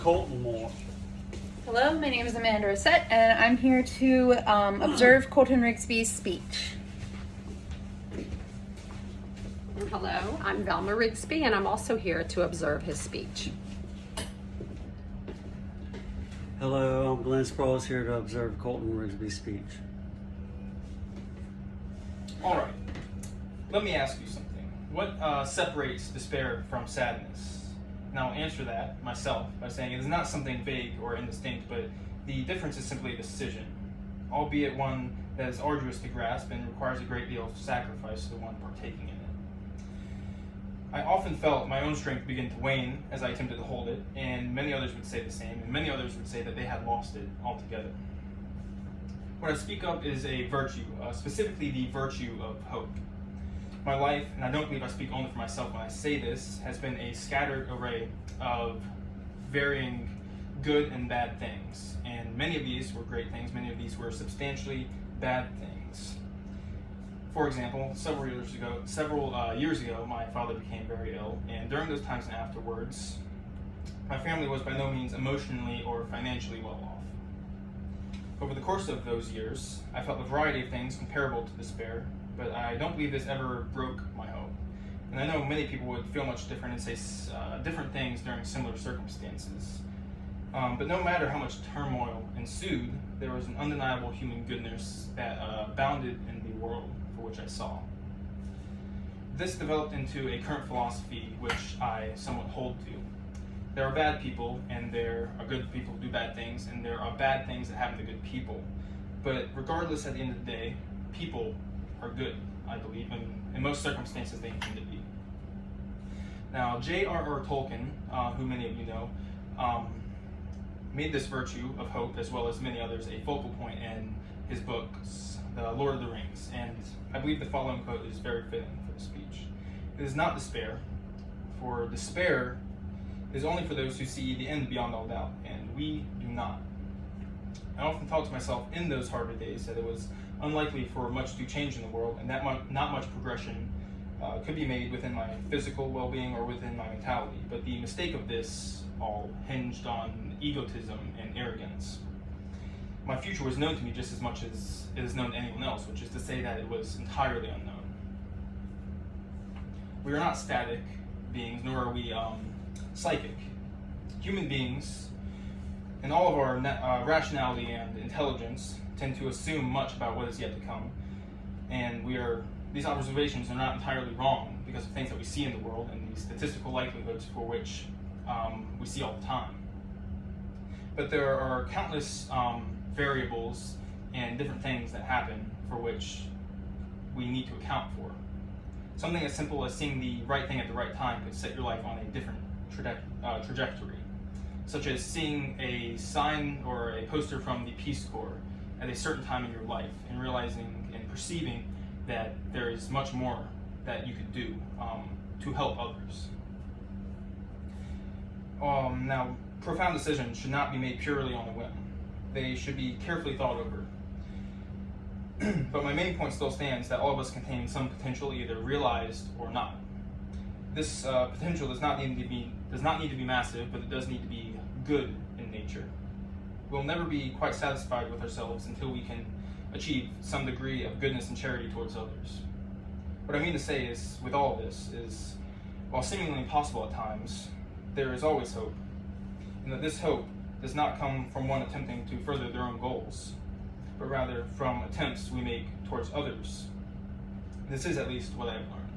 Colton more. Hello, my name is Amanda Rosette, and I'm here to observe Colton Rigsby's speech. Hello, I'm Velma Rigsby, and I'm also here to observe his speech. Hello, I'm Glenn Sproles here to observe Colton Rigsby's speech. All right, let me ask you something. What separates despair from sadness? And I'll answer that myself by saying it is not something vague or indistinct, but the difference is simply a decision, albeit one that is arduous to grasp and requires a great deal of sacrifice to the one partaking in it. I often felt my own strength begin to wane as I attempted to hold it, and many others would say the same, and many others would say that they had lost it altogether. What I speak of is a virtue, specifically the virtue of hope. My life, and I don't believe I speak only for myself when I say this, has been a scattered array of varying good and bad things. And many of these were great things, many of these were substantially bad things. For example, several years ago, my father became very ill, and during those times and afterwards, my family was by no means emotionally or financially well off. Over the course of those years, I felt a variety of things comparable to despair, but I don't believe this ever broke my hope. And I know many people would feel much different and say different things during similar circumstances. But no matter how much turmoil ensued, there was an undeniable human goodness that abounded in the world for which I saw. This developed into a current philosophy which I somewhat hold to. There are bad people, and there are good people who do bad things, and there are bad things that happen to good people. But regardless, at the end of the day, people are good, I believe, and in most circumstances they intend to be. Now, J.R.R. Tolkien, who many of you know, made this virtue of hope, as well as many others, a focal point in his books, The Lord of the Rings, and I believe the following quote is very fitting for the speech. It is not despair, for despair is only for those who see the end beyond all doubt, and we do not. I often thought to myself in those harder days that it was unlikely for much to change in the world, and that not much progression could be made within my physical well-being or within my mentality. But the mistake of this all hinged on egotism and arrogance. My future was known to me just as much as it is known to anyone else, which is to say that it was entirely unknown. We are not static beings, nor are we psychic. Human beings, in all of our rationality and intelligence, tend to assume much about what is yet to come, and these observations are not entirely wrong because of things that we see in the world and the statistical likelihoods for which we see all the time. But there are countless variables and different things that happen for which we need to account for. Something as simple as seeing the right thing at the right time could set your life on a different trajectory, such as seeing a sign or a poster from the Peace Corps at a certain time in your life and realizing and perceiving that there is much more that you could do to help others. Now, profound decisions should not be made purely on a whim. They should be carefully thought over. But my main point still stands that all of us contain some potential, either realized or not. This potential does not need to be massive, but it does need to be good in nature. We'll never be quite satisfied with ourselves until we can achieve some degree of goodness and charity towards others. What I mean to say is, with all of this, is while seemingly impossible at times, there is always hope, and that this hope does not come from one attempting to further their own goals, but rather from attempts we make towards others. This is at least what I have learned.